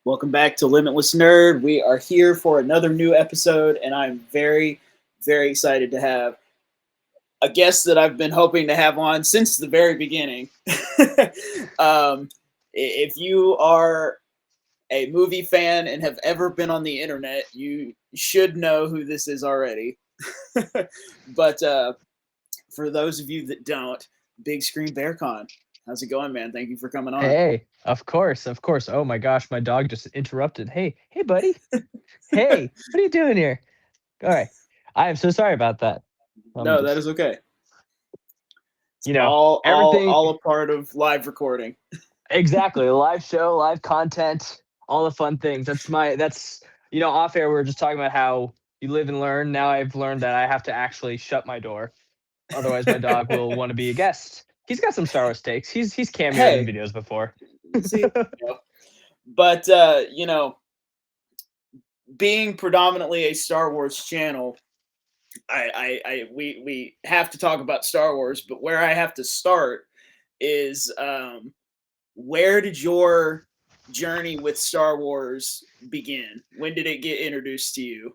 Welcome back to Limitless Nerd. We are here for another new episode, and I'm very, very excited to have a guest that I've been hoping to have on since the very beginning. If you are a movie fan and have ever been on the internet, you should know who this is already. But for those of you that don't, Big Screen Berkan. How's it going, man? Thank you for coming on. Hey, of course, of course. Oh my gosh, my dog just interrupted. Hey, buddy. Hey, what are you doing here? All right. I am so sorry about that. I'm No, that is just, okay. you know, All everything a part of live recording. exactly. A live show, live content, all the fun things. Off air we were just talking about how you live and learn. Now I've learned that I have to actually shut my door. Otherwise my dog will want to be a guest. He's got some Star Wars takes. He's cameoed in Hey, videos before. see, but being predominantly a Star Wars channel, we have to talk about Star Wars. But where I have to start is where did your journey with Star Wars begin? When did it get introduced to you?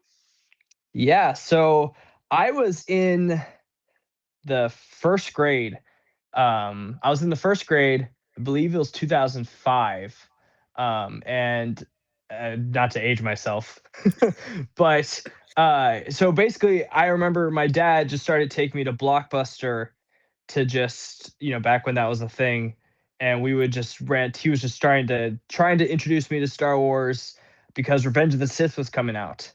Yeah, so I was in the first grade. I was in the first grade. I believe it was 2005. And not to age myself, but so basically, I remember my dad just started taking me to Blockbuster to just back when that was a thing, and we would just rent. He was just trying to introduce me to Star Wars because Revenge of the Sith was coming out,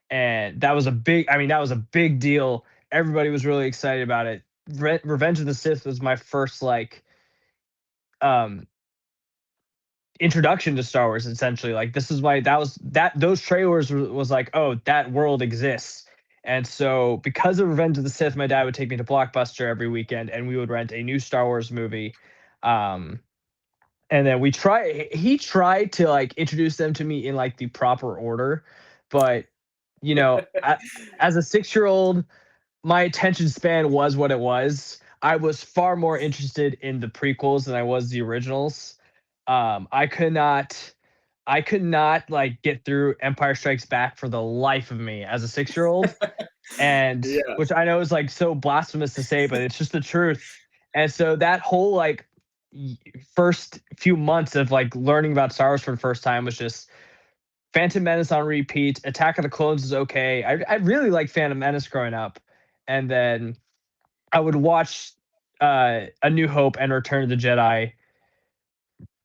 and that was a big. I mean, that was a big deal. Everybody was really excited about it. Revenge of the Sith was my first um introduction to Star Wars. Essentially, like this is why that those trailers was like, oh, that world exists. And so because of Revenge of the Sith, my dad would take me to Blockbuster every weekend and we would rent a new Star Wars movie. um and then he tried to like introduce them to me in like the proper order, but as a 6-year old, my attention span was what it was. I was far more interested in the prequels than I was the originals. I could not like get through Empire Strikes Back for the life of me as a 6-year old, and Yeah. which I know is like so blasphemous to say, but it's just the truth. And so that whole like first few months of like learning about Star Wars for the first time was just Phantom Menace on repeat. Attack of the Clones is okay. I really liked Phantom Menace growing up, and then I would watch A New Hope and Return of the Jedi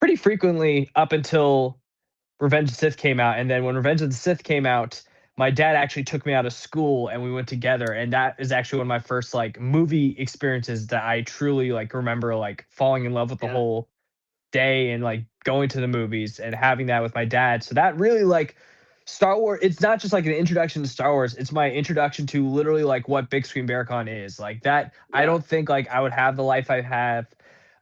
pretty frequently up until Revenge of the Sith came out. And then when Revenge of the Sith came out, my dad actually took me out of school and we went together. And that is actually one of my first like movie experiences that I truly like remember like falling in love with the Yeah. whole day and like going to the movies and having that with my dad. So that really like Star Wars, it's not just like an introduction to Star Wars, it's my introduction to literally like what Big Screen Bearcon is. Like that, I Yeah. don't think like I would have the life I have.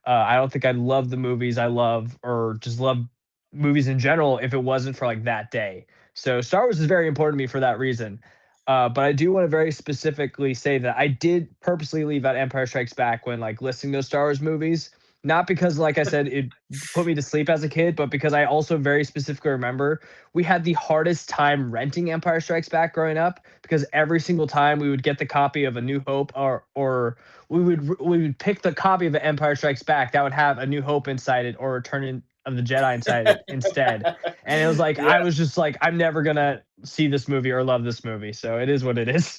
I don't think I'd love the movies I love or just love movies in general if it wasn't for like that day. So Star Wars is very important to me for that reason. But I do want to very specifically say that I did purposely leave out Empire Strikes Back when like listing those Star Wars movies. Not because, like I said, it put me to sleep as a kid, but because I also very specifically remember we had the hardest time renting Empire Strikes Back growing up because every single time we would get the copy of A New Hope or we would pick the copy of Empire Strikes Back that would have A New Hope inside it or Return of the Jedi inside it instead. And it was like Yeah. I was just like I'm never gonna see this movie or love this movie. So it is what it is.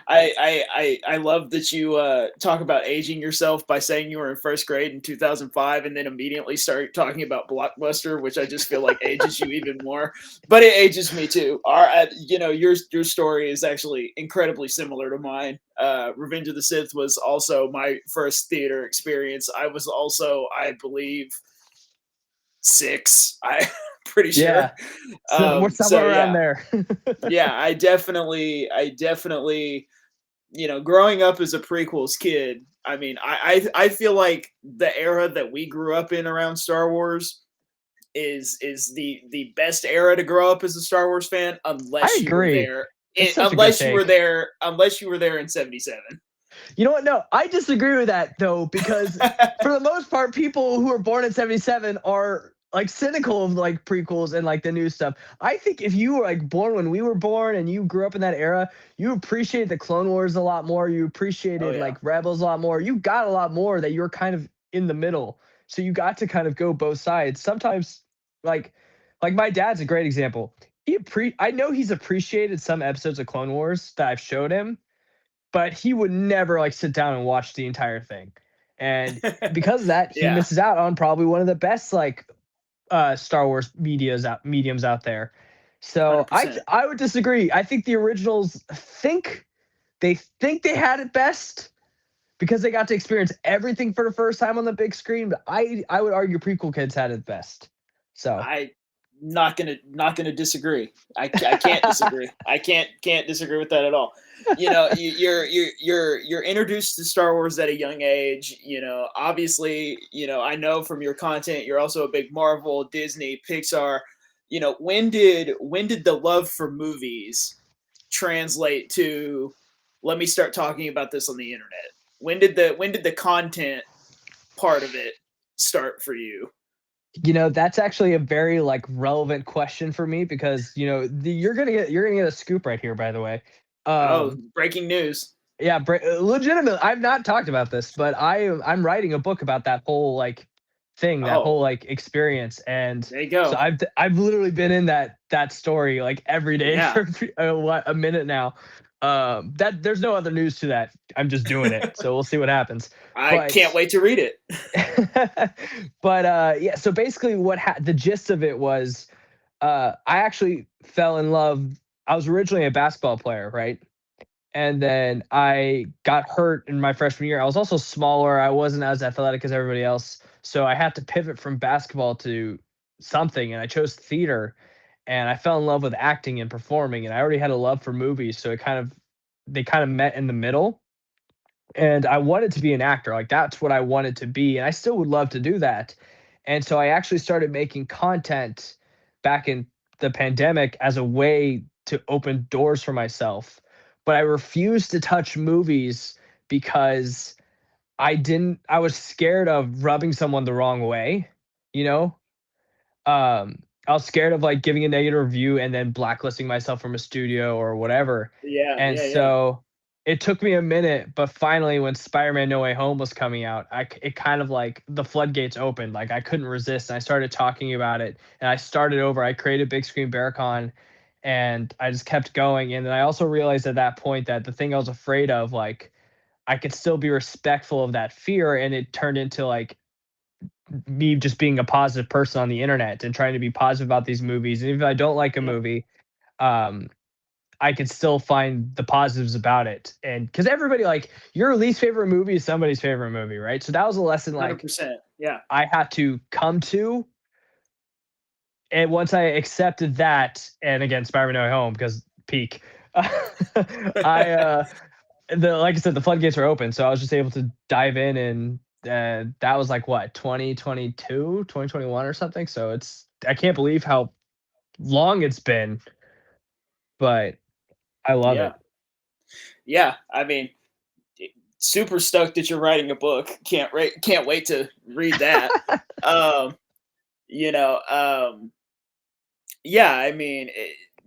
I love that you talk about aging yourself by saying you were in first grade in 2005 and then immediately start talking about Blockbuster, which I just feel like ages you even more. But it ages me too. Your story is actually incredibly similar to mine. Revenge of the Sith was also my first theater experience. I was also, I believe, 6. I'm pretty sure. Yeah. So we're So somewhere around yeah, there. yeah, I definitely, growing up as a prequels kid, I mean, I feel like the era that we grew up in around Star Wars is the best era to grow up as a Star Wars fan, I unless you were agree. there. That's such a good take. Unless you were there in '77. You know what? No, I disagree with that though, because for the most part, people who are born in 77 are like cynical of like prequels and like the new stuff. I think if you were like born when we were born and you grew up in that era, you appreciated the Clone Wars a lot more. You Oh appreciated yeah. like Rebels a lot more. You got a lot more that you were kind of in the middle. So you got to kind of go both sides. Sometimes like like my dad's a great example. I know he's appreciated some episodes of Clone Wars that I've showed him, but he would never like sit down and watch the entire thing. And because of that, he Yeah, misses out on probably one of the best like Star Wars mediums out there. So 100%. I would disagree. I think the originals think they had it best because they got to experience everything for the first time on the big screen. But I would argue prequel kids had it best. So I not gonna disagree. I can't disagree. I can't disagree with that at all. You know, you're introduced to Star Wars at a young age. You know, obviously, you know, I know from your content you're also a big Marvel, Disney, Pixar. You know, when did the love for movies translate to let me start talking about this on the internet? When did the content part of it start for you? that's actually a very like relevant question for me because you're gonna get a scoop right here. By the way, Oh, um, breaking news. yeah, legitimate. I've not talked about this, but I'm writing a book about that whole like thing, that Oh, whole like experience, and there you so go. I've literally been in that story like every day Yeah, for a minute now. That there's no other news to that. I'm just doing it, so we'll see what happens. I can't But wait to read it. but yeah, so basically the gist of it was I actually fell in love. I was originally a basketball player, right? And then I got hurt in my freshman year. I was also smaller. I wasn't as athletic as everybody else. So I had to pivot from basketball to something, and I chose theater. And I fell in love with acting and performing, and I already had a love for movies, so they kind of met in the middle. And I wanted to be an actor. Like that's what I wanted to be, and I still would love to do that. And so I actually started making content back in the pandemic as a way to open doors for myself. But I refused to touch movies because I was scared of rubbing someone the wrong way, you know? I was scared of like giving a negative review and then blacklisting myself from a studio or whatever. Yeah, And yeah, yeah. so it took me a minute, but finally, when Spider-Man: No Way Home was coming out, it kind of like the floodgates opened. Like I couldn't resist, and I started talking about it. And I started over. I created Big Screen Berkan, and I just kept going. And then I also realized at that point that the thing I was afraid of, like I could still be respectful of that fear, and it turned into like me just being a positive person on the internet and trying to be positive about these movies. And if I don't like a Yeah, movie, um, I can still find the positives about it. And because everybody, like, your least favorite movie is somebody's favorite movie, right? So that was a lesson like 100%. Yeah. I had to come to. And once I accepted that, and again, Spider-Man No Way Home, because peak, I like I said, the floodgates were open, so I was just able to dive in, and that was like what 2022, 2021, or something. So I can't believe how long it's been, but I love Yeah. it. Yeah. I mean, super stoked that you're writing a book. Can't wait to read that. Um, you know, yeah, I mean,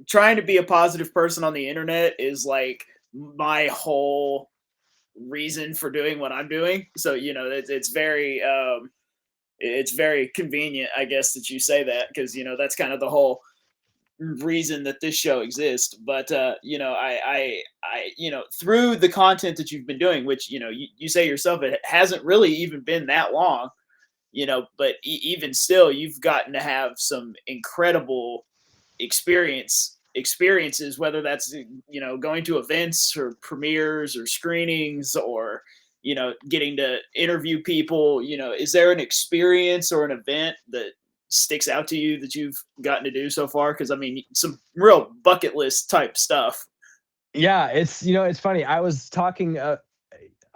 trying to be a positive person on the internet is like my whole reason for doing what I'm doing. So, you know, it's very convenient, I guess, that you say that because you know that's kind of the whole reason that this show exists. But you know, you know, through the content that you've been doing, which you know, you say yourself, it hasn't really even been that long. You know, but even still, you've gotten to have some incredible experiences, whether that's you know going to events or premieres or screenings or you know getting to interview people. You know, is there an experience or an event that sticks out to you that you've gotten to do so far? Because I mean, some real bucket list type stuff. Yeah, it's funny. I was talking.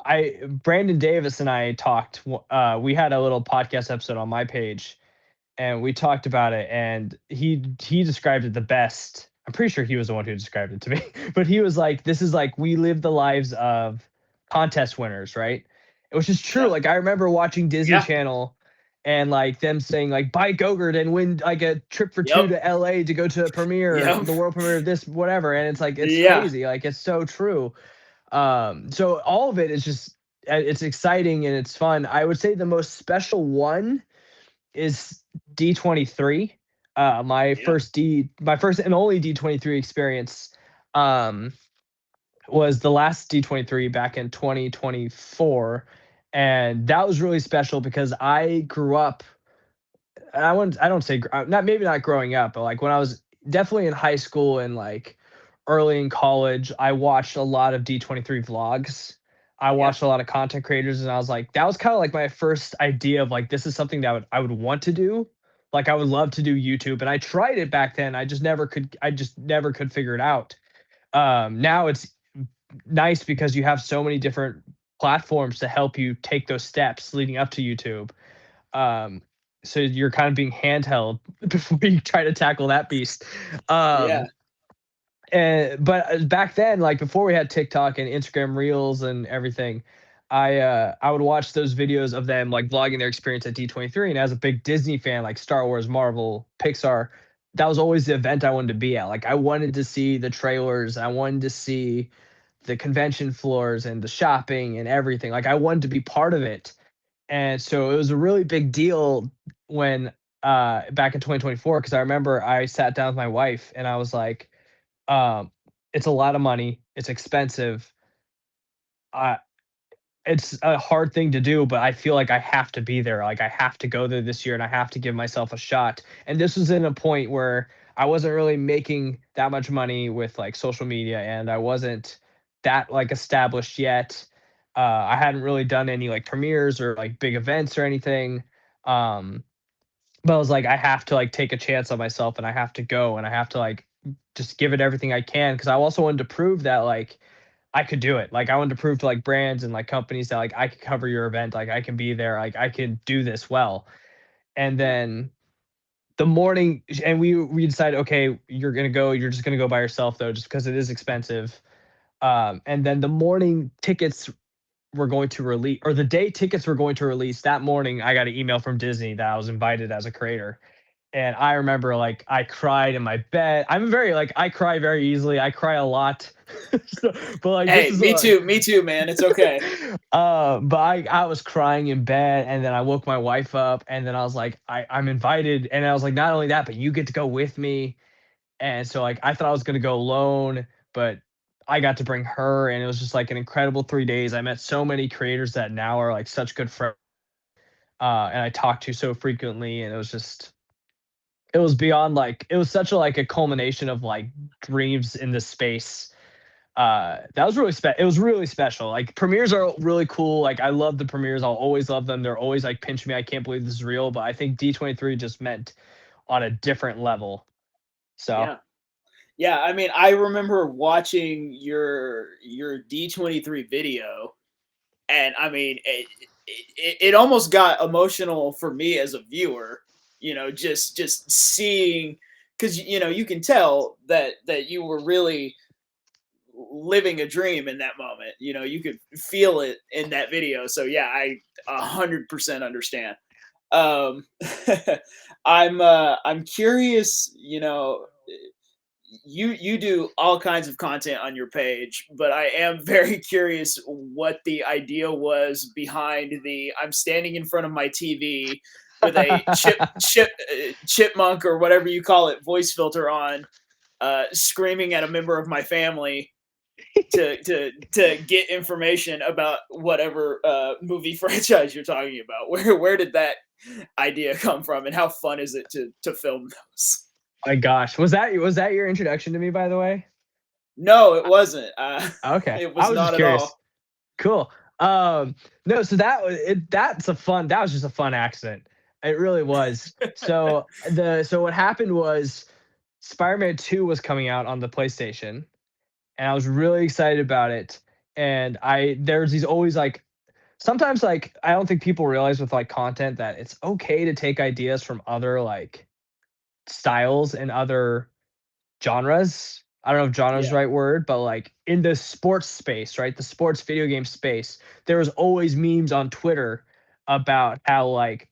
I Brandon Davis and I talked. We had a little podcast episode on my page, and we talked about it, and he described it the best. I'm pretty sure he was the one who described it to me, but he was like, "This is like we live the lives of contest winners, right?" Which is true. Yeah, Like I remember watching Disney yeah, Channel, and like them saying like buy Gogurt and win like a trip for two Yep. to LA to go to a premiere, Yep. the world premiere of this, whatever. And it's like, it's Yeah. crazy. Like, it's so true. So all of it is just, it's exciting and it's fun. I would say the most special one is D23. Yeah. My first and only D23 experience um, was the last D23 back in 2024, and that was really special because I grew up. I don't say not, maybe not growing up, but like when I was definitely in high school and like early in college, I watched a lot of D23 vlogs. I Yeah. watched a lot of content creators, and I was like, that was kind of like my first idea of like, this is something that I would want to do. Like, I would love to do YouTube, and I tried it back then. I just never could. I just never could figure it out. Now it's nice because you have so many different platforms to help you take those steps leading up to YouTube. Um, so you're kind of being handheld before you try to tackle that beast. Yeah. Um, but back then, like before we had TikTok and Instagram Reels and everything, I would watch those videos of them like vlogging their experience at D23. And as a big Disney fan, like Star Wars, Marvel, Pixar, that was always the event I wanted to be at. Like I wanted to see the trailers, I wanted to see the convention floors and the shopping and everything. Like I wanted to be part of it. And so it was a really big deal when back in 2024, because I remember I sat down with my wife and I was like, um, it's a lot of money, it's expensive. Uh, it's a hard thing to do, but I feel like I have to be there. Like I have to go there this year and I have to give myself a shot. And this was in a point where I wasn't really making that much money with like social media and I wasn't that like established yet. I hadn't really done any like premieres or like big events or anything. Um, but I was like, I have to like take a chance on myself and I have to go and I have to like just give it everything I can because I also wanted to prove that like I could do it. Like I wanted to prove to like brands and like companies that like I could cover your event, like I can be there, like I can do this well. And Yeah. then the morning, and we decided, okay, you're just gonna go by yourself though, just because it is expensive. And then the morning tickets were going to release, or the day tickets were going to release that morning, I got an email from Disney that I was invited as a creator. And I remember like I cried in my bed. I'm very like I cry very easily. I cry a lot. So, but like this Hey, is me like too. Me too, man. It's okay. but I was crying in bed and then I woke my wife up and then I was like I'm invited and I was like not only that but you get to go with me. And so like I thought I was going to go alone, but I got to bring her and it was just like an incredible 3 days. I met so many creators that now are like such good friends and I talk to so frequently and it was just it was beyond like it was such a like a culmination of like dreams in this space. That was really it was really special. Like premieres are really cool. Like I love the premieres. I'll always love them. They're always like pinch me. I can't believe this is real. But I think D23 just meant on a different level. So Yeah. Yeah, I mean, I remember watching your D23 video, and I mean, it almost got emotional for me as a viewer, just seeing, because you can tell that you were really living a dream in that moment. You could feel it in that video. So yeah, I 100% understand. Um, I'm curious. You do all kinds of content on your page, but I am very curious what the idea was behind the I'm standing in front of my TV with a chipmunk or whatever you call it voice filter on, screaming at a member of my family to get information about whatever movie franchise you're talking about. Where did that idea come from, and how fun is it to film those? my gosh, was that your introduction to me, by the way? No, it wasn't. Okay, It I was was just not at curious. all. Cool. No, so that's a fun. That was just a fun accident. It really was. So what happened was Spider-Man 2 was coming out on the PlayStation and I was really excited about it. And there's these always like sometimes like I don't think people realize with like content that it's okay to take ideas from other like styles and other genres. I don't know if genre is the Yeah, right word, but like in the sports space, right? The sports video game space, there was always memes on Twitter about how like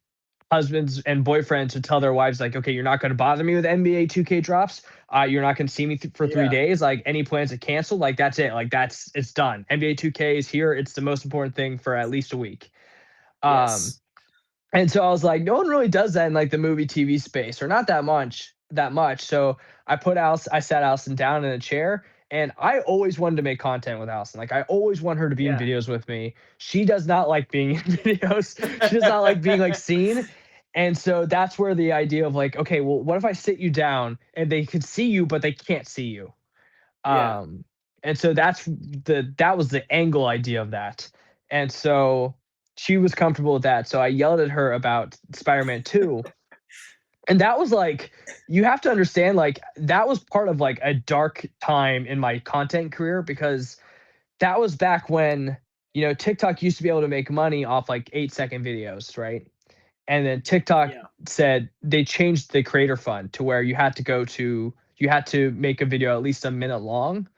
husbands and boyfriends would tell their wives like, okay, you're not going to bother me with NBA 2K drops. You're not going to see me for three Yeah. days. Like any plans to cancel, like that's it. Like it's done. NBA 2K is here. It's the most important thing for at least a week. Um, Yes. and so I was like, no one really does that in like the movie TV space, or not that much. So I sat Allison down in a chair, and I always wanted to make content with Allison. Like I always want her to be in Yeah. videos with me. She does not like being in videos. She does not like being like seen. And so that's where the idea of like, okay, well, what if I sit you down and they can see you, but they can't see you? Yeah. Um, and so that was the angle idea of that. And so she was comfortable with that. So I yelled at her about Spider-Man 2. And that was like, you have to understand, like, that was part of like a dark time in my content career, because that was back when, TikTok used to be able to make money off like 8-second videos, right? And then TikTok Yeah. said they changed the creator fund to where you had to make a video at least a minute long.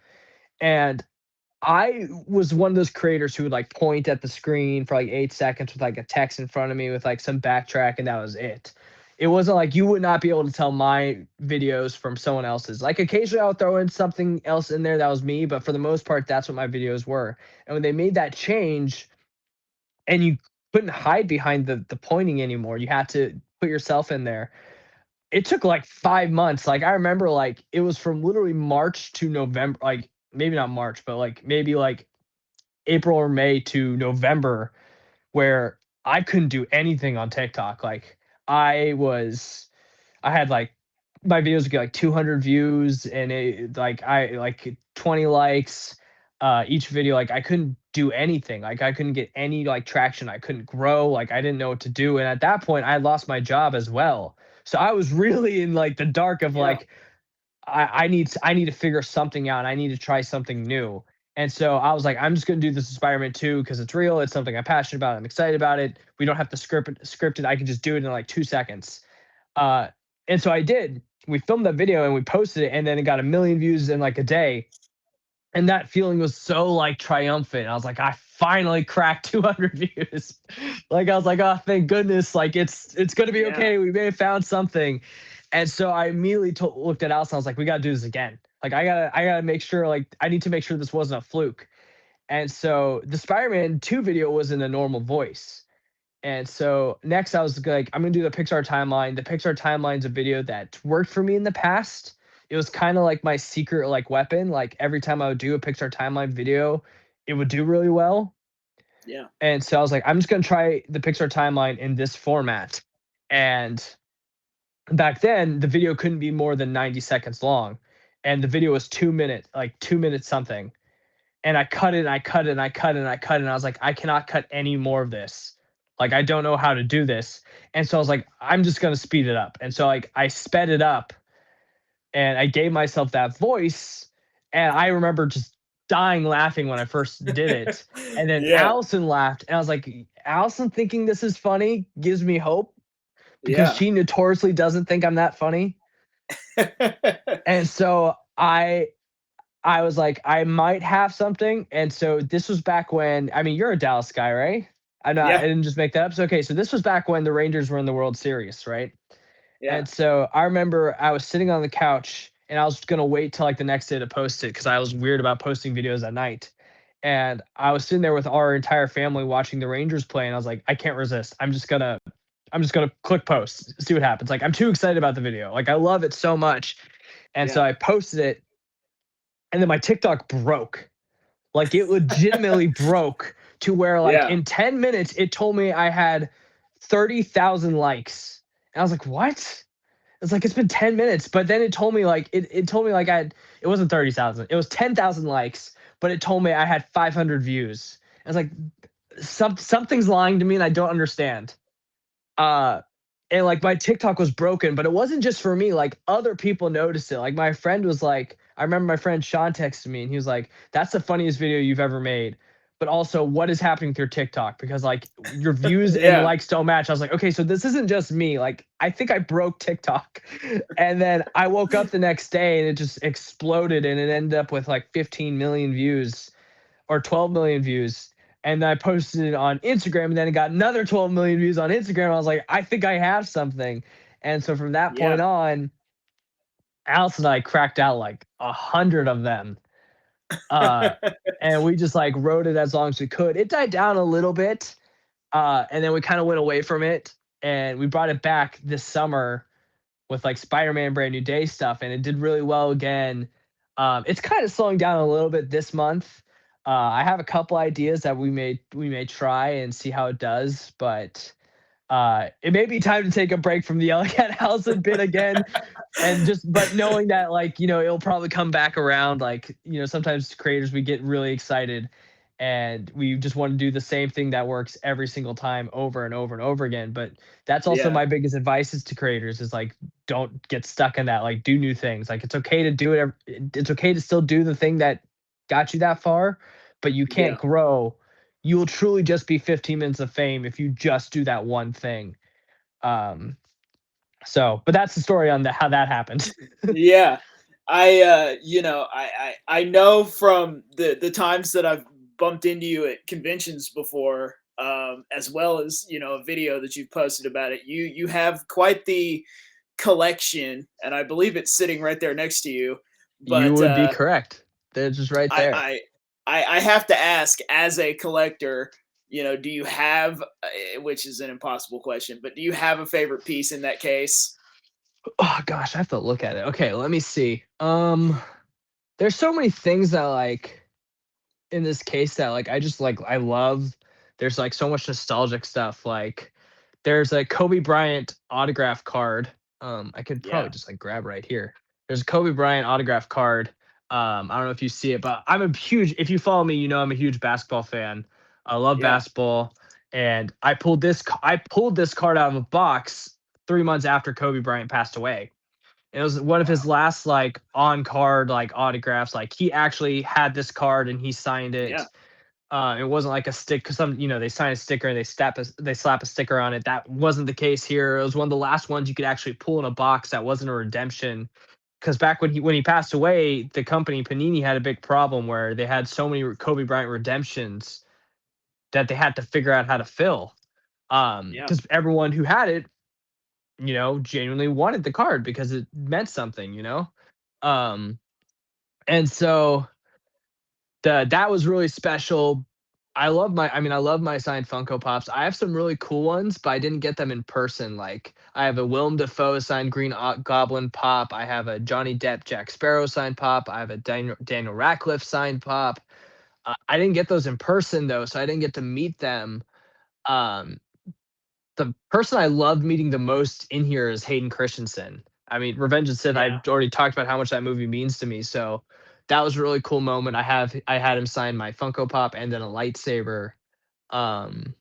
And I was one of those creators who would like point at the screen for like 8 seconds with like a text in front of me with like some backtrack, and that was it. It wasn't like you would not be able to tell my videos from someone else's. Like occasionally I'll throw in something else in there that was me, but for the most part, that's what my videos were. And when they made that change, and you couldn't hide behind the pointing anymore, you had to put yourself in there. It took like 5 months. Like I remember, like it was from literally March to November, like maybe not March, but like maybe like April or May to November, where I couldn't do anything on TikTok. Like I was, I had like my videos would get like 200 views, and it like 20 likes each video. Like I couldn't do anything. Like I couldn't get any like traction. I couldn't grow. Like I didn't know what to do. And at that point, I had lost my job as well. So I was really in like the dark of Yeah. like, I need to figure something out. I need to try something new. And so I was like, I'm just gonna do this Spider-Man 2 because it's real. It's something I'm passionate about. I'm excited about it. We don't have to script it. I can just do it in like 2 seconds. Uh, and so I did. We filmed that video and we posted it, and then it got a million views in like a day. And that feeling was so like triumphant. I was like, I finally cracked 200 views. Like I was like, oh, thank goodness. Like it's gonna be Yeah. okay. We may have found something. And so I immediately looked at Alice and I was like, we gotta do this again. Like I gotta make sure. Like I need to make sure this wasn't a fluke. And so the Spider-Man 2 video was in a normal voice. And so next I was like, I'm gonna do the Pixar timeline. The Pixar timeline's a video that worked for me in the past. It was kind of like my secret like weapon. Like every time I would do a Pixar timeline video, it would do really well. Yeah. And so I was like, I'm just gonna try the Pixar timeline in this format. And back then, the video couldn't be more than 90 seconds long. And the video was 2 minutes, like 2 minutes something. And I cut it and I cut it and I cut it and I cut it. And I was like, I cannot cut any more of this. Like, I don't know how to do this. And so I was like, I'm just going to speed it up. And so, like, I sped it up and I gave myself that voice. And I remember just dying laughing when I first did it. And then Yeah. Allison laughed. And I was like, Allison thinking this is funny gives me hope, because Yeah. she notoriously doesn't think I'm that funny. And so I was like, I might have something. And so this was back when, I mean, you're a Dallas guy, right? I Yeah. didn't just make that up. So, okay. So this was back when the Rangers were in the World Series, right? Yeah. And so I remember I was sitting on the couch and I was going to wait till like the next day to post it, because I was weird about posting videos at night. And I was sitting there with our entire family watching the Rangers play. And I was like, I can't resist. I'm just gonna click post, see what happens. Like I'm too excited about the video. Like I love it so much. And so Yeah. I posted it, and then my TikTok broke. Like it legitimately broke to where like Yeah. in 10 minutes it told me I had 30,000 likes. And I was like, "What?" It's like it's been 10 minutes, but then it told me like it told me like it wasn't 30,000. It was 10,000 likes, but it told me I had 500 views. I was like, something's lying to me and I don't understand. Uh and like my TikTok was broken, but it wasn't just for me. Like other people noticed it. Like my friend was like, I remember my friend Sean texted me and he was like, "That's the funniest video you've ever made." But also, what is happening with your TikTok? Because like your views and Yeah. likes don't match. I was like, okay, so this isn't just me. Like I think I broke TikTok. And then I woke up the next day and it just exploded, and it ended up with like 15 million views or 12 million views. And then I posted it on Instagram, and then it got another 12 million views on Instagram. I was like, I think I have something. And so from that point Yeah. on, Alice and I cracked out like 100 of them. Uh, and we just like wrote it as long as we could. It died down a little bit. And then we kind of went away from it, and we brought it back this summer with like Spider-Man Brand New Day stuff, and it did really well again. It's kind of slowing down a little bit this month. I have a couple ideas that we may try and see how it does, but it may be time to take a break from the Yellow Cat House a bit again, and just but knowing that like it'll probably come back around. Like sometimes creators we get really excited and we just want to do the same thing that works every single time over and over and over again. But that's also Yeah. my biggest advice is to creators is like don't get stuck in that. Like do new things. Like it's okay to do it. It's okay to still do the thing that got you that far, but you can't Yeah. grow. You will truly just be 15 minutes of fame if you just do that one thing. um but that's the story on how that happened. Yeah. I know from the times that I've bumped into you at conventions before, as well as, a video that you've posted about it. You have quite the collection, and I believe it's sitting right there next to you. You But would be correct. They're just right I, there. I I have to ask, as a collector, do you have, which is an impossible question, but do you have a favorite piece in that case? Oh gosh, I have to look at it. Okay, let me see. There's so many things that like in this case that like I just like I love. There's like so much nostalgic stuff. Like there's a Kobe Bryant autograph card. I could Yeah. probably just like grab right here. There's a Kobe Bryant autograph card. I don't know if you see it, but I'm a huge. If you follow me, I'm a huge basketball fan. I love Yeah. basketball, and I pulled this card out of a box 3 months after Kobe Bryant passed away. It was one of his Wow. last like on card like autographs. Like he actually had this card and he signed Yeah. it. It wasn't like a stick because they sign a sticker and they slap a sticker on it. That wasn't the case here. It was one of the last ones you could actually pull in a box that wasn't a redemption. Because back when he passed away, the company Panini had a big problem where they had so many Kobe Bryant redemptions that they had to figure out how to fill. Yeah. Because everyone who had it, genuinely wanted the card because it meant something. Um, and so that was really special. I love my signed Funko Pops. I have some really cool ones, but I didn't get them in person. Like I have a Willem Dafoe signed Green Goblin pop. I have a Johnny Depp Jack Sparrow signed pop. I have a Daniel Radcliffe signed pop. I didn't get those in person though, so I didn't get to meet them. Um, the person I loved meeting the most in here is Hayden Christensen. I mean, Revenge of the Sith. Yeah. I've already talked about how much that movie means to me, so that was a really cool moment. I had him sign my Funko Pop and then a lightsaber. Um,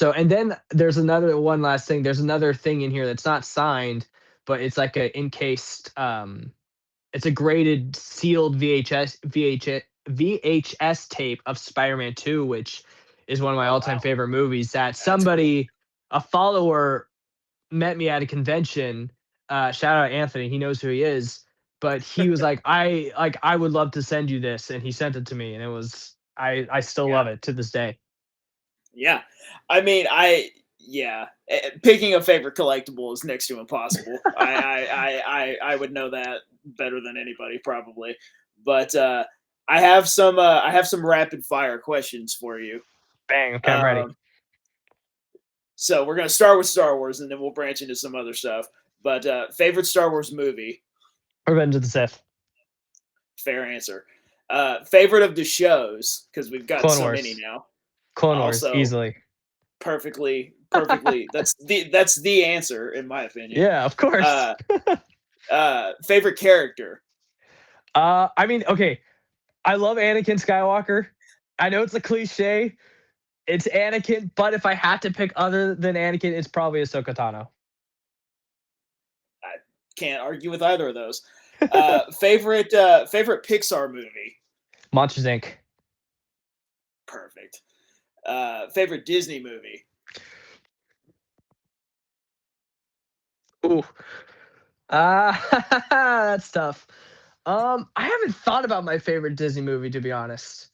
and then there's another one last thing. There's another thing in here that's not signed, but it's like a encased. It's a graded sealed VHS tape of Spider-Man 2, which is one of my Oh all-time wow. favorite movies. That That's cool. a follower, met me at a convention. Shout out Anthony, he knows who he is. But he was like, I would love to send you this, and he sent it to me, and it was I still Yeah. love it to this day. Yeah. I mean, yeah, picking a favorite collectible is next to impossible. I would know that better than anybody probably. But I have some rapid fire questions for you. Bang. Okay, I'm ready. Um, so we're gonna start with Star Wars, and then we'll branch into some other stuff. But favorite Star Wars movie? Revenge of the Sith. Fair answer. Favorite of the shows, because we've got Clone so many Wars. now. Clone Wars, Also, easily. perfectly. That's the answer in my opinion. Yeah, of course. Uh, Favorite character? I mean, okay, I love Anakin Skywalker. I know it's a cliche. It's Anakin, but if I had to pick other than Anakin, it's probably Ahsoka Tano. I can't argue with either of those. Favorite Pixar movie? Monsters Inc. Perfect. Favorite Disney movie? Ooh. That's tough. I haven't thought about my favorite Disney movie to be honest.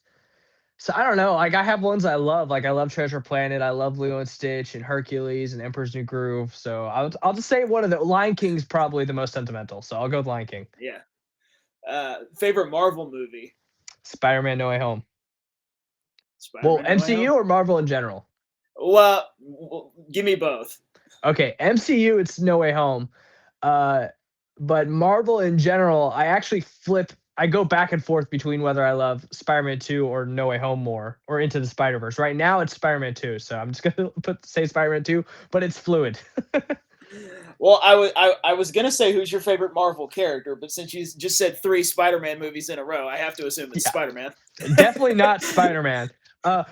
So I don't know. Like I have ones I love. Like I love Treasure Planet. I love Lilo and Stitch and Hercules and Emperor's New Groove. So I'll just say one of the Lion King's probably the most sentimental. So I'll go with Lion King. Yeah. Favorite Marvel movie? Spider-Man No Way Home. Well, Spider-Man: No Way Home. MCU or Marvel in general? Well, give me both. Okay, MCU it's No Way Home. Uh but Marvel in general, I actually flip I go back and forth between whether I love Spider-Man 2 or No Way Home more or Into the Spider-Verse. Right now it's Spider-Man 2, so I'm just going to say Spider-Man 2, but it's fluid. Well, I was gonna say who's your favorite Marvel character, but since you just said three Spider-Man movies in a row, I have to assume it's Yeah, Spider-Man. definitely not Spider-Man.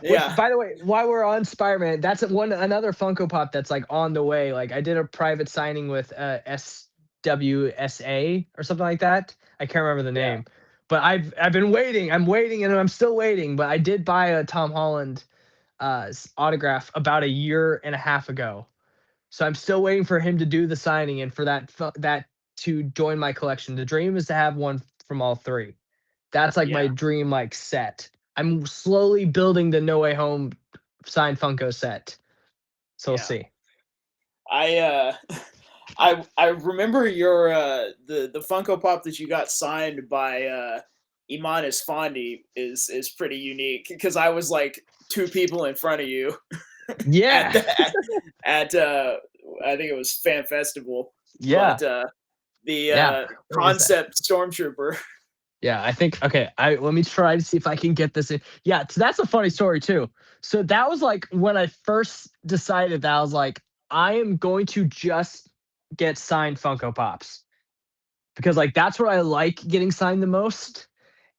Which Yeah, by the way, while we're on Spider-Man, that's another Funko Pop that's like on the way. Like I did a private signing with SWSA or something like that. I can't remember the yeah, name. But I've been waiting. I'm waiting and I'm still waiting. But I did buy a Tom Holland autograph about a year and a half ago. So I'm still waiting for him to do the signing and for that to join my collection. The dream is to have one from all three. That's like my yeah, dream like set. I'm slowly building the No Way Home signed Funko set. So we'll yeah. see. I I remember your the Funko Pop that you got signed by Imanis Fondi is pretty unique because I was like two people in front of you at Yeah. the at I think it was Fan Festival, Yeah. but the Yeah. Where is that? concept stormtrooper. Yeah, I think okay. I let me try to see if I can get this in. Yeah, so that's a funny story too. So that was like when I first decided that I was like, I am going to just get signed Funko Pops because like that's what I like getting signed the most.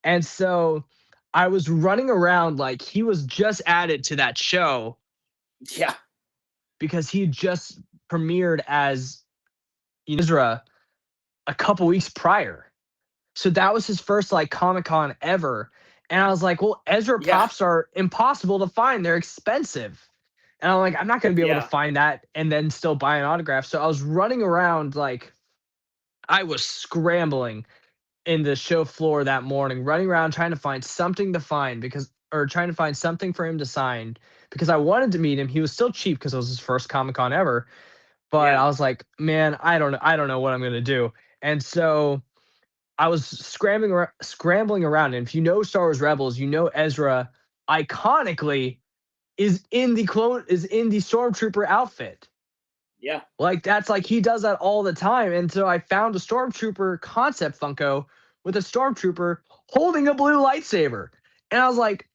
And so I was running around like he was just added to that show Yeah, because he just premiered as Ezra a couple weeks prior. So that was his first like Comic Con ever. And I was like, well, Ezra yeah, pops are impossible to find. They're expensive. And I'm like, I'm not going to be able to yeah, find that and then still buy an autograph. So I was running around like I was scrambling in the show floor that morning, running around trying to find something to find because, or trying to find something for him to sign because I wanted to meet him. He was still cheap because it was his first Comic Con ever. But yeah, I was like, man, I don't know what I'm gonna do. And so I was scrambling around. And if you know Star Wars Rebels, you know Ezra iconically is in the stormtrooper outfit. yeah, Like that's like he does that all the time. And so I found a stormtrooper concept Funko with a stormtrooper holding a blue lightsaber. And I was like,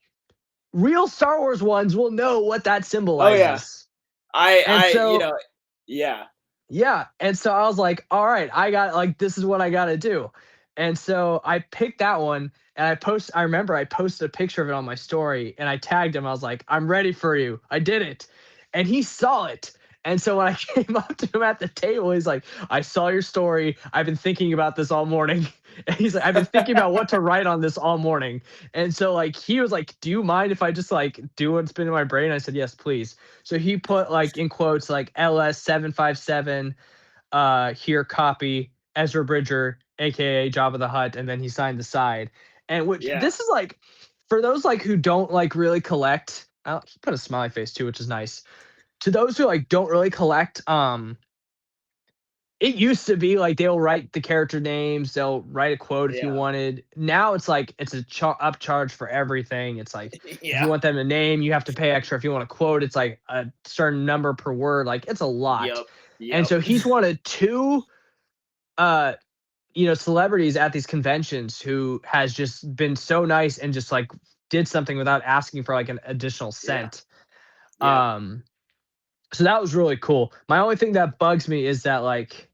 real Star Wars ones will know what that oh yeah. symbolizes. And I so yeah, yeah, and so I was like, "All right, I got like this is what I got to do." And so I picked that one and I remember I posted a picture of it on my story and I tagged him. I was like, "I'm ready for you. I did it." And he saw it. And so when I came up to him at the table, he's like, "I saw your story. I've been thinking about this all morning." And he's like, "I've been thinking about what to write on this all morning." And so like he was like, "Do you mind if I just like do what's been in my brain?" I said, "Yes, please." So he put like in quotes like LS757 here copy Ezra Bridger aka Jabba the Hutt, and then he signed the side. And which yeah, this is like for those like who don't like really collect, he put a smiley face too, which is nice. To those who like don't really collect, it used to be like they'll write the character names, they'll write a quote if you yeah, wanted. Now it's like it's a upcharge for everything. It's like if you yeah. want them to name, you have to pay extra. If you want to quote, it's like a certain number per word. Like it's a lot. Yep, And yep, so he's one of two uh celebrities at these conventions who has just been so nice and just like did something without asking for like an additional yeah, cent. yeah, Um so that was really cool. My only thing that bugs me is that like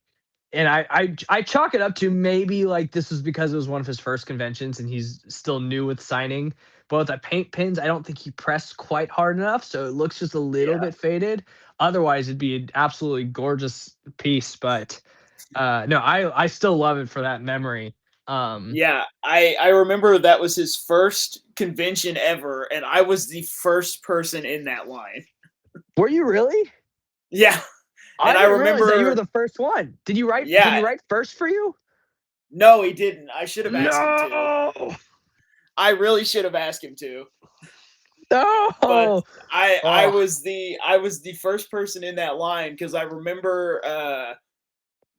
and I chalk it up to maybe like this was because it was one of his first conventions and he's still new with signing. But with the paint pins, I don't think he pressed quite hard enough, so it looks just a little yeah, bit faded. Otherwise, it'd be an absolutely gorgeous piece. But no, I still love it for that memory. Um, yeah. I remember that was his first convention ever, and I was the first person in that line. were you really? Yeah, and I I didn't realize that you were remember, the first one. Did you write? Did he yeah. write first for you? No, he didn't. I should have asked him to. No. I really should have asked him to. But No. I Oh, was the first person in that line because I remember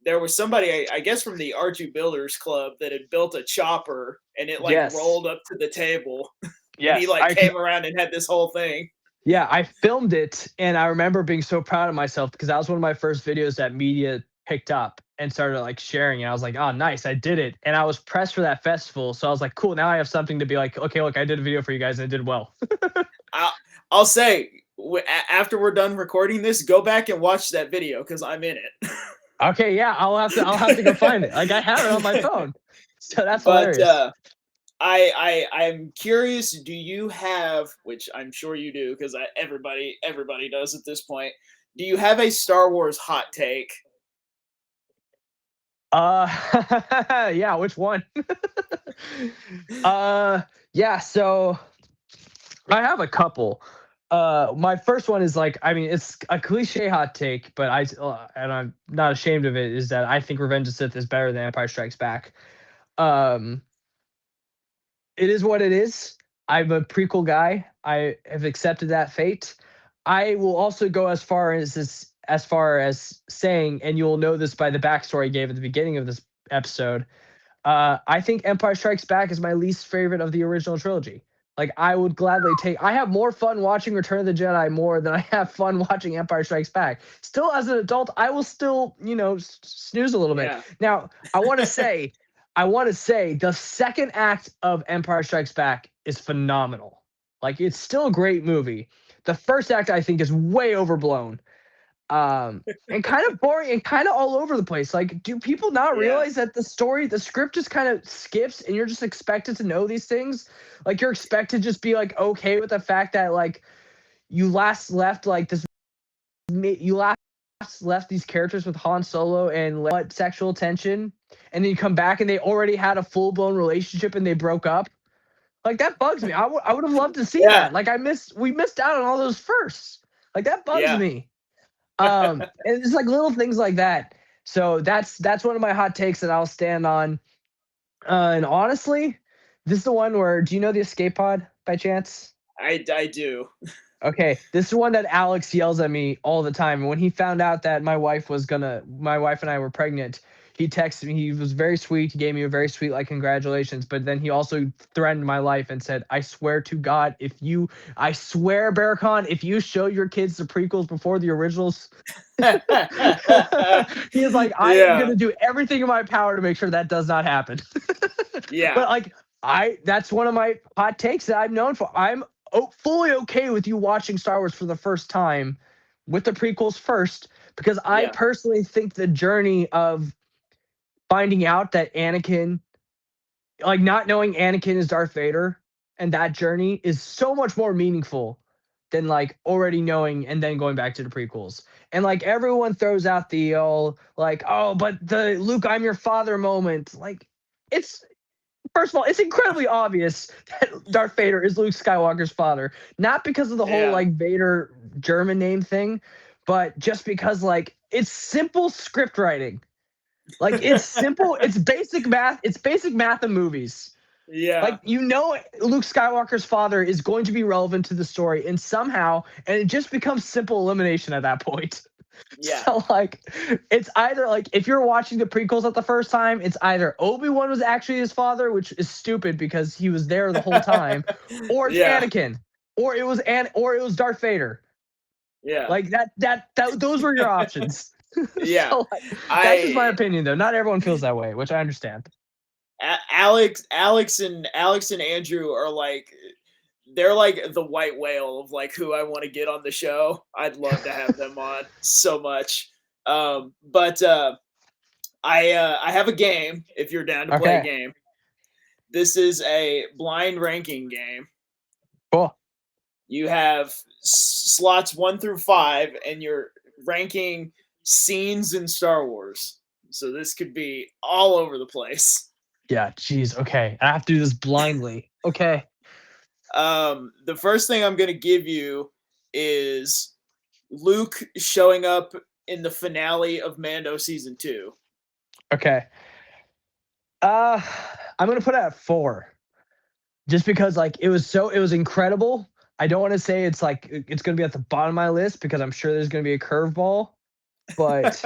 there was somebody I guess from the R2 Builders Club that had built a chopper and it like yes. rolled up to the table and he Yes. like I 'cause came around and had this whole thing. yeah, I filmed it, and I remember being so proud of myself because that was one of my first videos that media picked up and started, like, sharing, and I was like, "Oh, nice, I did it," and I was pressed for that festival, so I was like, "Cool, now I have something to be like, okay, look, I did a video for you guys, and I did well." I'll, I'll say after we're done recording this, go back and watch that video because I'm in Okay, yeah, I'll have to go find it. Like, I have it on my it. phone. So that's But hilarious. I'm curious. Do you have, which I'm sure you do, because everybody does at this point. Do you have a Star Wars hot take? Uh, yeah, which one? Uh, yeah, so I have a couple. My first one is like, I mean, it's a cliche hot take, but and I'm not ashamed of it. Is that I think Revenge of the Sith is better than Empire Strikes Back. Um, it is what it is. I'm a prequel guy. I have accepted that fate. I will also go as far as saying, and you will know this by the backstory I gave at the beginning of this episode. I think Empire Strikes Back is my least favorite of the original trilogy. Like, I would gladly take. I have more fun watching Return of the Jedi more than I have fun watching Empire Strikes Back. Still, as an adult, I will still, snooze a little bit. Yeah, Now, I want to say, the second act of Empire Strikes Back is phenomenal. Like, it's still a great movie. The first act, I think, is way overblown, and kind of boring and kind of all over the place. Like, do people not yeah, realize that the script just kind of skips and you're just expected to know these things? Like, you're expected to just be like okay with the fact that like you last left like this you last left these characters with Han Solo and what sexual tension, and then you come back and they already had a full-blown relationship and they broke up. Like, that bugs me. I would have loved to see yeah, that. Like, we missed out on all those firsts. Like, that bugs yeah. me. And it's like little things like that. So that's one of my hot takes that I'll stand on. And honestly, this is the one where, do you know the escape pod by chance? I do. Okay, this is one that Alex yells at me all the time. And when he found out that my wife and I were pregnant, he texted me. He was very sweet. He gave me a very sweet like congratulations. But then he also threatened my life and said, "I swear to God, I swear, Berkan, if you show your kids the prequels before the originals." He is like, "I am Yeah, gonna do everything in my power to make sure that does not happen." yeah, But like, that's one of my hot takes that I'm known for. I'm fully okay with you watching Star Wars for the first time with the prequels first, because I yeah, personally think the journey of finding out that Anakin, like not knowing Anakin is Darth Vader, and that journey is so much more meaningful than like already knowing and then going back to the prequels. And like, everyone throws out the old like, oh, but the Luke, I'm your father moment. Like, it's first of all, it's incredibly obvious that Darth Vader is Luke Skywalker's father, not because of the whole yeah. like Vader German name thing, but just because like it's simple script writing. Like, it's simple, it's basic math in movies. Yeah, Like, Luke Skywalker's father is going to be relevant to the story and somehow, and it just becomes simple elimination at that point. yeah. So like, it's either like, if you're watching the prequels at the first time, it's either Obi-Wan was actually his father, which is stupid because he was there the whole time, or it's Yeah, Anakin, or it was Darth Vader. yeah, Like, those were your options. yeah. So like, that's just my I opinion though. Not everyone feels that way, which I understand. Alex and Andrew are like they're like the white whale of like who I want to get on the show. I'd love to have them on so much. But I have a game if you're down to play a Okay, game. This is a blind ranking game. cool. You have slots 1 through 5 and you're ranking scenes in Star Wars. So this could be all over the place. Yeah, geez. Okay, I have to do this blindly. Okay. The first thing I'm gonna give you is Luke showing up in the finale of Mando season 2. Okay. Uh, I'm gonna put it at 4. Just because like it was incredible. I don't want to say it's like it's going to be at the bottom of my list because I'm sure there's going to be a curveball, but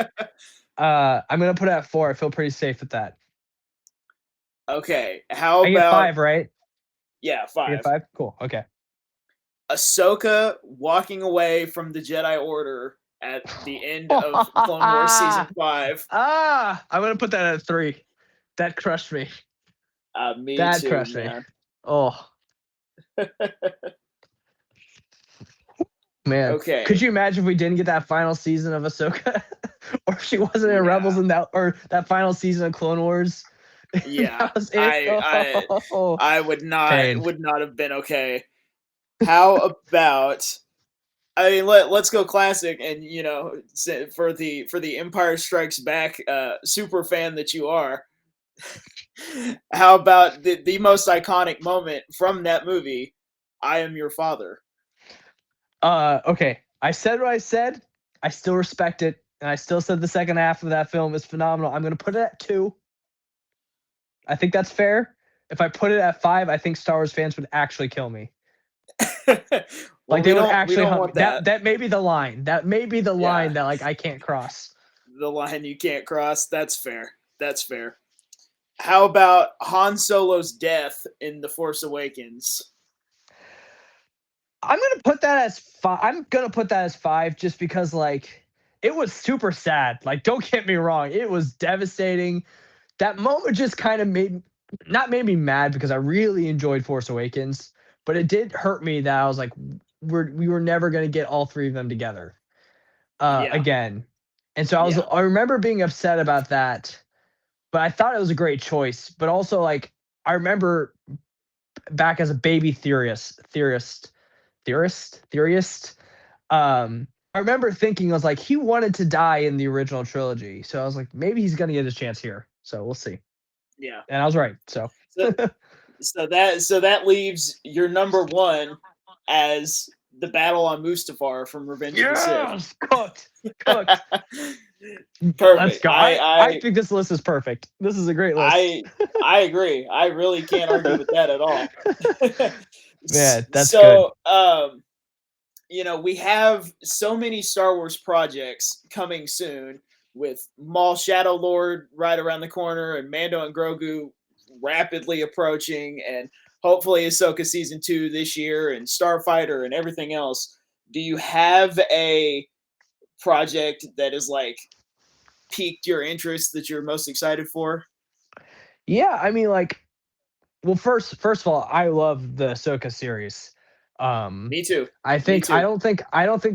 I'm going to put it at 4. I feel pretty safe with that. Okay, how I get about 5, right? yeah, I get 5. 5. Cool. Okay. Ahsoka walking away from the Jedi Order at the end of Clone Wars season 5. I'm gonna put that at 3. That crushed me. Me That too, crushed me. man. Oh man, could Okay, you imagine if we didn't get that final season of Ahsoka, or if she wasn't in Rebels yeah, in that, or that final season of Clone Wars? yeah. That was it. I Oh, I pain. would not have been okay. How about I mean, let's go classic, and for the Empire Strikes Back super fan that you are. How about the most iconic moment from that movie? I am your father. Okay. I said what I said. I still respect it, and I still said the second half of that film is phenomenal. I'm gonna put it at 2. I think that's fair. If I put it at 5, I think Star Wars fans would actually kill me. Well, Like they would we actually don't hunt me. want that. That may be the line. That may be the Yeah, line that like I can't cross. the line you can't cross. That's fair. That's fair. How about Han Solo's death in The Force Awakens? I'm gonna put that as 5. I'm gonna put that as 5 just because like it was super sad. Like don't get me wrong, it was devastating. That moment just kind of made not made me mad because I really enjoyed Force Awakens, but it did hurt me that I was like we were never gonna get all 3 of them together Yeah, again. And so yeah, I remember being upset about that, but I thought it was a great choice. But also like I remember back as a baby theorist. I remember thinking I was like, he wanted to die in the original trilogy, so I was like, maybe he's gonna get his chance here. So we'll see. yeah. And I was right. So So, so that leaves your number one as the battle on Mustafar from Revenge of the Sith. yes, cooked, cooked. Let's Perfect. go. I think this list is perfect. This is a great list. I I agree. I really can't argue with that at all. Man, that's good. So, we have so many Star Wars projects coming soon with Maul Shadow Lord right around the corner and Mando and Grogu rapidly approaching and hopefully Ahsoka season 2 this year and Starfighter and everything else. Do you have a project that is like piqued your interest that you're most excited for? Yeah, I mean, like, well, first of all, I love the Ahsoka series. Um, Me too. I Me think too. I don't think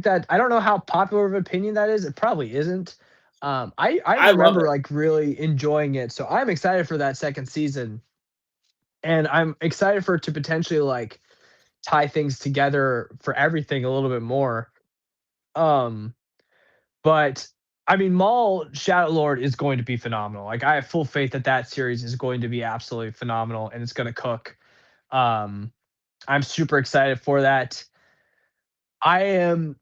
that I don't know how popular of an opinion that is. It probably isn't. I I love remember it. like really enjoying it, so I'm excited for that second season, and I'm excited for it to potentially like tie things together for everything a little bit more. Um, but I mean, Maul Shadow Lord is going to be phenomenal. Like I have full faith that that series is going to be absolutely phenomenal, and it's going to cook. Um, I'm super excited for that. I am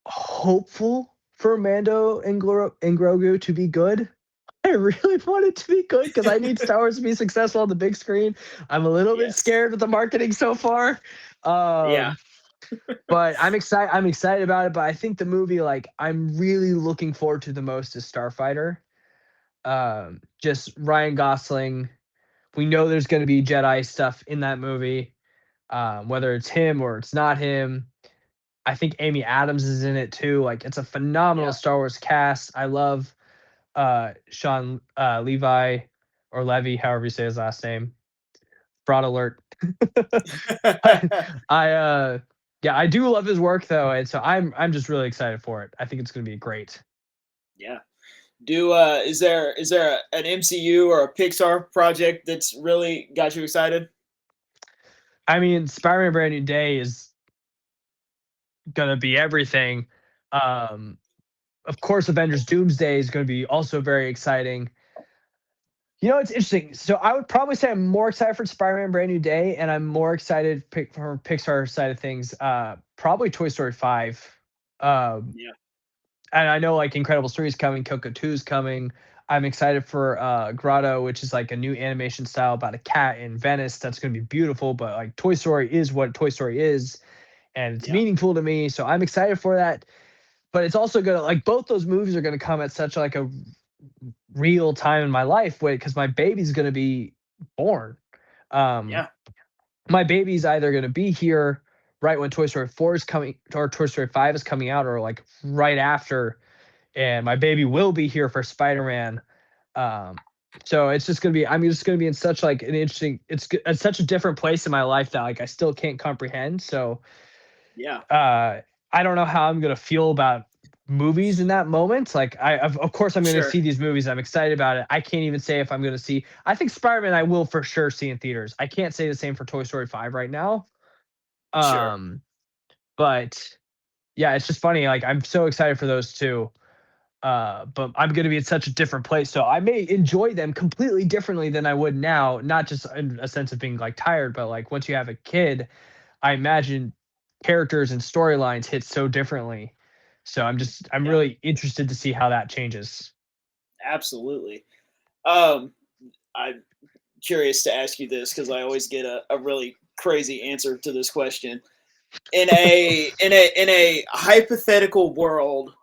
hopeful for Mando and, and Grogu to be good. I really want it to be good because I need Star Wars to be successful on the big screen. I'm a little bit Yes. scared with the marketing so far. Yeah. Um, but I'm excited. I'm excited about it. But I think the movie, like, I'm really looking forward to the most is Starfighter. Just Ryan Gosling. We know there's going to be Jedi stuff in that movie, whether it's him or it's not him. I think Amy Adams is in it too. Like it's a phenomenal Yeah. Star Wars cast. I love Sean Levi or Levy, however you say his last name. Fraud alert. But I yeah, I do love his work though, and so I'm just really excited for it. I think it's gonna be great. Yeah. Do is there an MCU or a Pixar project that's really got you excited? I mean, Spider-Man Brand New Day is gonna be everything. Um, of course, Avengers Doomsday is gonna be also very exciting. You know, it's interesting. So I would probably say I'm more excited for Spider-Man Brand New Day, and I'm more excited for Pixar side of things. Probably Toy Story 5. Um, Yeah. and I know like Incredible 3 is coming, Coco 2 is coming. I'm excited for Grotto, which is like a new animation style about a cat in Venice. That's going to be beautiful. But like Toy Story is what Toy Story is, and it's Yeah. meaningful to me. So I'm excited for that. But it's also gonna like both those movies are gonna come at such like a real time in my life because my baby's gonna be born. Um, Yeah. my baby's either gonna be here right when Toy Story 4 is coming or Toy Story 5 is coming out, or like right after, and my baby will be here for Spider-Man. Um, so it's just gonna be I'm just gonna be in such like an interesting it's such a different place in my life that like I still can't comprehend. So Yeah. uh I don't know how I'm gonna feel about movies in that moment. Like of course I'm gonna Sure. see these movies. I'm excited about it. I can't even say if I'm gonna see I think Spider-Man I will for sure see in theaters. I can't say the same for Toy Story 5 right now. Sure. Um, but yeah, it's just funny. Like I'm so excited for those two. But I'm going to be in such a different place. So I may enjoy them completely differently than I would now, not just in a sense of being like tired, but like once you have a kid, I imagine characters and storylines hit so differently. So I'm Yeah. really interested to see how that changes. Absolutely. Um, I'm curious to ask you this because I always get a really crazy answer to this question. In a hypothetical world,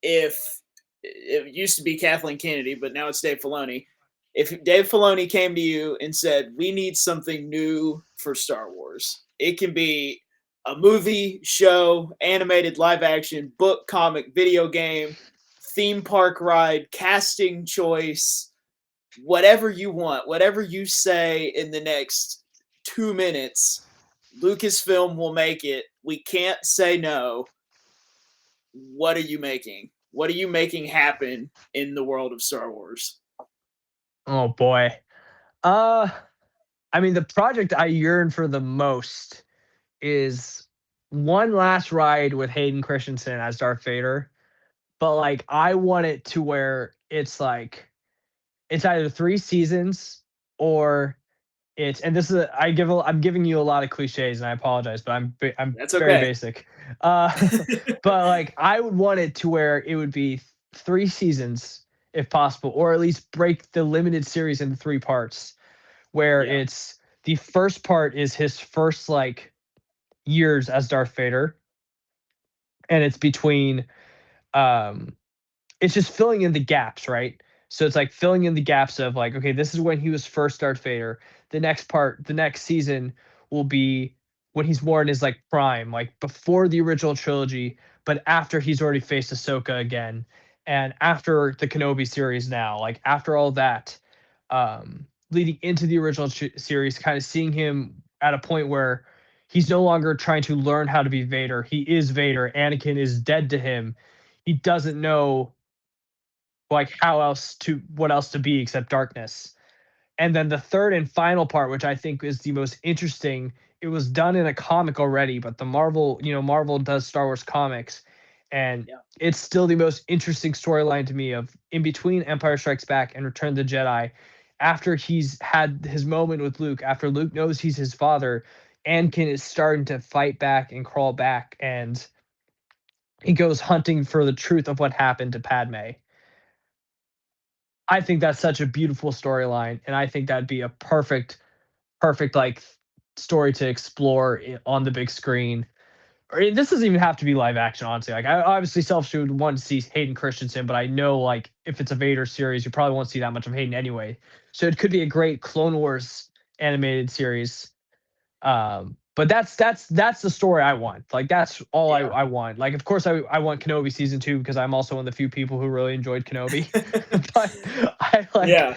if it used to be Kathleen Kennedy, but now it's Dave Filoni. If Dave Filoni came to you and said, "We need something new for Star Wars," it can be a movie, show, animated, live action, book, comic, video game, theme park ride, casting choice, whatever you want, whatever you say in the next 2 minutes, Lucasfilm will make it. We can't say no. What are you making? What are you making happen in the world of Star Wars? Oh boy. Uh, I mean, the project I yearn for the most is one last ride with Hayden Christensen as Darth Vader. But like I want it to where it's like it's either 3 seasons or it's and this is I'm giving you a lot of cliches and I apologize, but I'm That's very okay. basic. But like I would want it to where it would be 3 seasons if possible, or at least break the limited series into 3 parts where Yeah, it's the first part is his first like years as Darth Vader, and it's between um it's just filling in the gaps, right? So it's like filling in the gaps of like, okay, this is when he was first Darth Vader. The next part, the next season will be when he's more in his like prime, like before the original trilogy, but after he's already faced Ahsoka again, and after the Kenobi series now, like after all that, leading into the original series, kind of seeing him at a point where he's no longer trying to learn how to be Vader. He is Vader. Anakin is dead to him. He doesn't know like how else to what else to be except darkness. And then the third and final part, which I think is the most interesting, it was done in a comic already, but Marvel does Star Wars comics, and yeah, it's still the most interesting storyline to me of in between Empire Strikes Back and Return of the Jedi. After he's had his moment with Luke, after Luke knows he's his father, Anakin is starting to fight back and crawl back, and he goes hunting for the truth of what happened to Padme. I think that's such a beautiful storyline, and I think that'd be a perfect like story to explore on the big screen. Or this doesn't even have to be live action, honestly. Like I obviously selfishly would want to see Hayden Christensen, but I know like if it's a Vader series, you probably won't see that much of Hayden anyway. So it could be a great Clone Wars animated series. But that's the story I want. Like that's all yeah, I want. Like of course I want Kenobi season 2 because I'm also one of the few people who really enjoyed Kenobi. But I like yeah.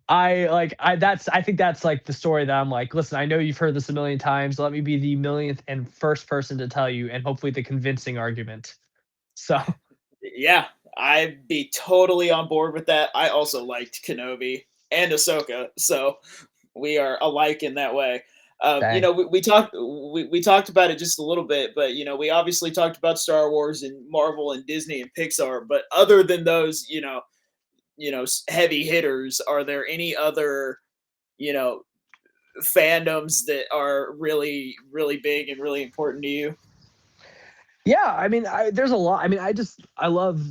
I think that's like the story that I'm like, listen, I know you've heard this a million times. Let me be the millionth and first person to tell you, and hopefully the convincing argument. So Yeah, I'd be totally on board with that. I also liked Kenobi and Ahsoka, so we are alike in that way. dang. We talked about it just a little bit, but we obviously talked about Star Wars and Marvel and Disney and Pixar. But other than those, heavy hitters, are there any other you know fandoms that are really really big and really important to you? Yeah, I mean, there's a lot. I mean, I love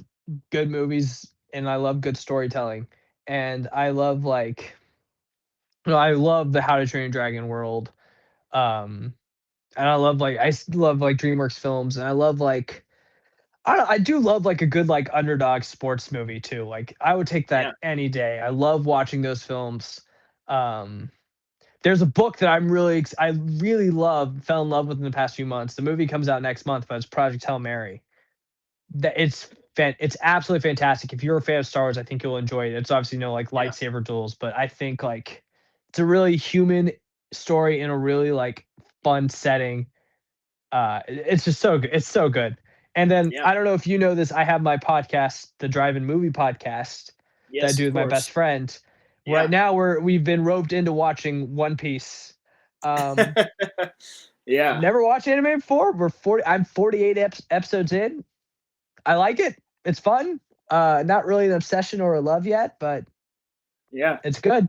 good movies and I love good storytelling, and I love I love the How to Train Your Dragon world. Um, and I love like love like DreamWorks films, and I love like I do love like a good like underdog sports movie too. Like I would take Yeah, that any day. I love watching those films. Um, there's a book that I really fell in love with in the past few months. The movie comes out next month, but it's Project Hail Mary. That it's absolutely fantastic. If you're a fan of Star Wars, I think you'll enjoy it. It's obviously no like yeah, lightsaber duels, but I think like it's a really human story in a really like fun setting. It's just so good. It's so good. And then yeah. I don't know if you know this, I have my podcast, the Drive-In Movie Podcast, that I Yes, do of with my best course. friend. Right Yeah. now we've been roped into watching One Piece. Um, Yeah, never watched anime before. I'm 48 episodes in. I like it. It's fun. Not really an obsession or a love yet, but yeah. it's good.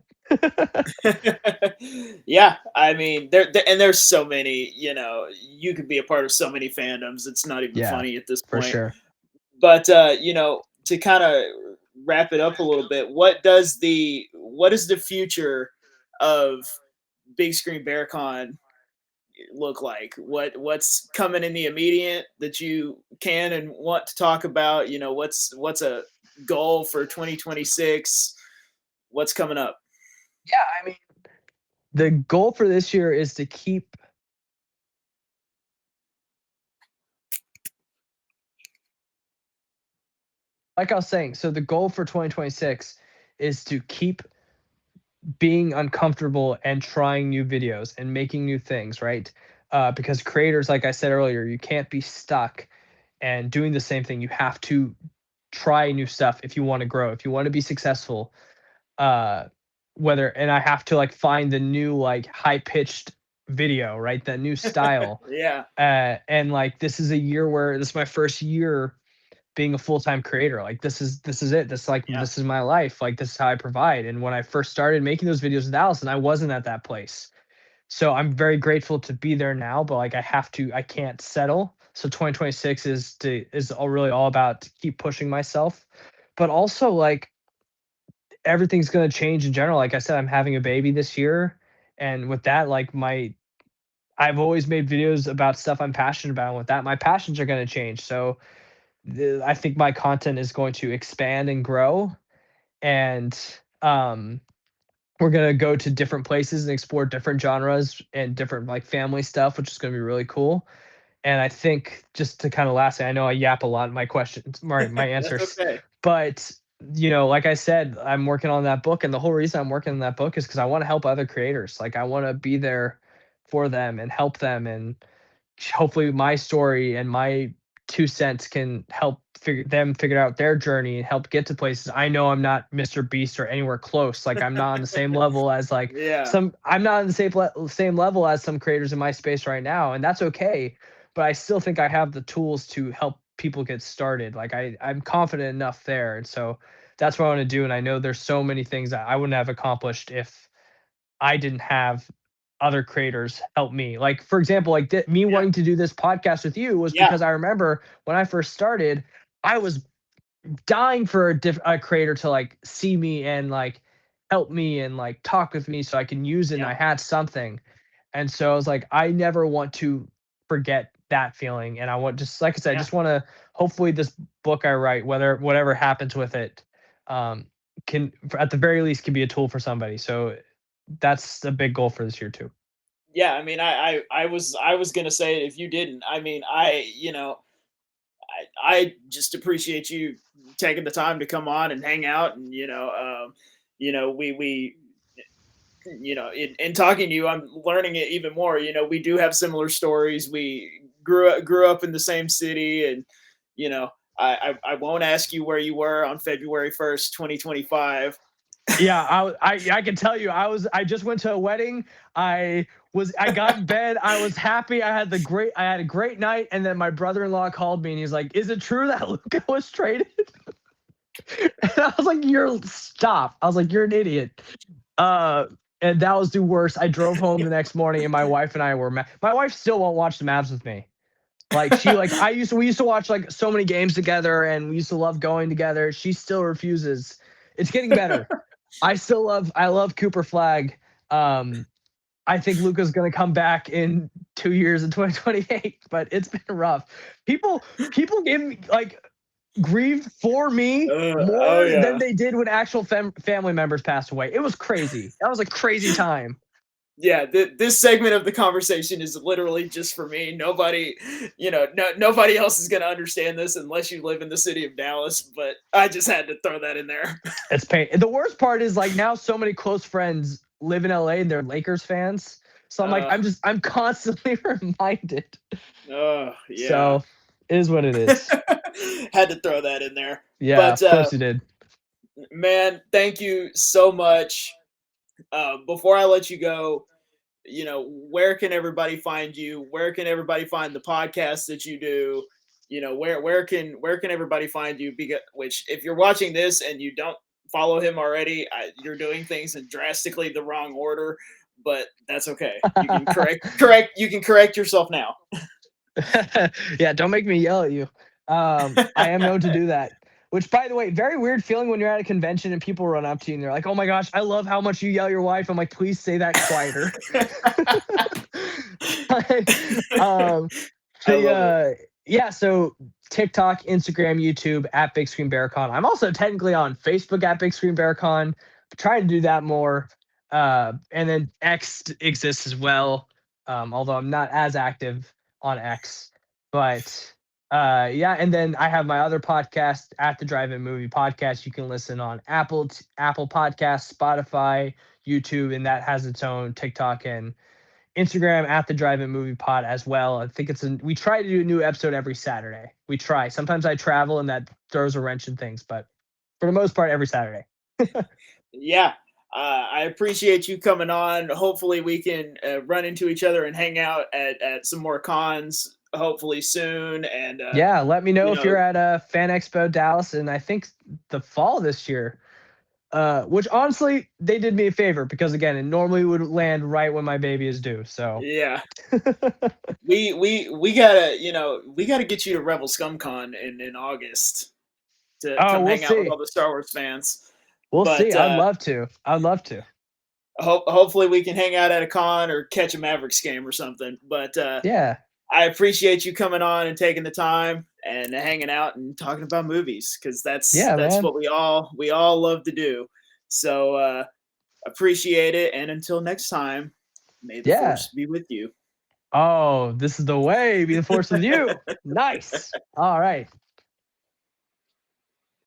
Yeah, I mean, and there's so many, you could be a part of so many fandoms, it's not even Yeah, funny at this for point. sure. But, to kinda wrap it up a little bit, what is the future of Big Screen BearCon look like? What's coming in the immediate that you can and want to talk about? What's a goal for 2026? What's coming up? Yeah, I mean, the goal for this year is to keep, like I was saying, so the goal for 2026 is to keep being uncomfortable and trying new videos and making new things, right? Because creators, like I said earlier, you can't be stuck and doing the same thing. You have to try new stuff if you want to grow, if you want to be successful. Uh, and I have to like find the new like high pitched video, right? That new style. Yeah, And like this is a year where this is my first year being a full-time creator. Like this is it. yeah, This is my life. Like this is how I provide. And when I first started making those videos with Allison, I wasn't at that place. So I'm very grateful to be there now, but like I can't settle. So 2026 is all really all about to keep pushing myself. But also like everything's gonna change in general. Like I said, I'm having a baby this year. And with that, like my I've always made videos about stuff I'm passionate about. And with that, my passions are gonna change. So I think my content is going to expand and grow, and um, we're gonna go to different places and explore different genres and different like family stuff, which is gonna be really cool. And I think just to kind of lastly, I know I yap a lot in my questions, my that's answers, okay. but like I said, I'm working on that book, and the whole reason I'm working on that book is because I want to help other creators. Like I want to be there for them and help them, and hopefully my story and my 2 cents can help figure out their journey and help get to places. I know I'm not Mr. Beast or anywhere close. Like I'm not on the same level as like Yeah, I'm not on the same level as some creators in my space right now, and that's okay. But I still think I have the tools to help people get started. Like I'm confident enough there, and so that's what I want to do. And I know there's so many things that I wouldn't have accomplished if I didn't have other creators help me. Like, for example, like me yeah, wanting to do this podcast with you was yeah, because I remember when I first started, I was dying for a creator to like see me and like help me and like talk with me so I can use it and yeah, I had something. And so I was like, I never want to forget that feeling. And I want, just like I said, I yeah, just want to, hopefully this book I write, whatever happens with it, um, can at the very least can be a tool for somebody. So that's a big goal for this year too. yeah. I mean, I was gonna say it if you didn't. I mean, I just appreciate you taking the time to come on and hang out, and we in talking to you, I'm learning it even more. We do have similar stories. We grew up in the same city, and you know, I won't ask you where you were on February 1st, 2025. Yeah, I can tell you, I just went to a wedding. I got in bed. I was happy. I had a great night, and then my brother-in-law called me and he's like, "Is it true that Luca was traded?" And I was like, "You're stop." I was like, "You're an idiot." Uh, and that was the worst. I drove home the next morning, and my wife and I were my wife still won't watch the Mavs with me. Like she like we used to watch like so many games together, and we used to love going together. She still refuses. It's getting better. I love Cooper Flag. Um, I think Luka's going to come back in 2 years in 2028, but it's been rough. People gave me like grieved for me Oh more than yeah. they did when actual family members passed away. It was crazy. That was a crazy time. Yeah, this segment of the conversation is literally just for me. Nobody, nobody else is going to understand this unless you live in the city of Dallas. But I just had to throw that in there. It's pain. The worst part is like now so many close friends live in LA and they're Lakers fans. So I'm like, uh, I'm constantly reminded. yeah. So it is what it is. Had to throw that in there. Yeah, But of course you did. man, thank you so much. Before I let you go, where can everybody find you? Where can everybody find the podcast that you do? Where can everybody find you? Because which, if you're watching this and you don't follow him already, you're doing things in drastically the wrong order. But that's okay. You can correct. You can correct yourself now. Yeah, don't make me yell at you. I am known to do that. Which, by the way, very weird feeling when you're at a convention and people run up to you and they're like, "Oh my gosh, I love how much you yell at your wife." I'm like, "Please say that quieter." um, I love it. yeah. So TikTok, Instagram, YouTube at Big Screen Bearcon. I'm also technically on Facebook at Big Screen Bearcon. Trying to do that more. And then X exists as well. Although I'm not as active on X, but yeah. And then I have my other podcast at the Drive-In Movie Podcast. You can listen on Apple Podcasts, Spotify, YouTube, and that has its own TikTok and Instagram at the Drive-In Movie Pod as well. I think we try to do a new episode every Saturday. We try. Sometimes I travel and that throws a wrench in things, but for the most part, every Saturday. Yeah. I appreciate you coming on. Hopefully, we can run into each other and hang out at some more cons. Hopefully soon. And Yeah, let me know you if you're know, at Fan Expo Dallas, and I think the fall this year. Which honestly, they did me a favor because again, it normally would land right when my baby is due. So yeah, we gotta get you to Rebel ScumCon in August to oh, come we'll hang out with see. all the Star Wars fans. We'll see. But I'd love to. I'd love to. hopefully we can hang out at a con or catch a Mavericks game or something. But Yeah. I appreciate you coming on and taking the time and hanging out and talking about movies because that's Yeah, that's man. what we all love to do. So appreciate it, and until next time, may the Yeah. force be with you. Oh, this is the way. Be the force with you. Nice. All right.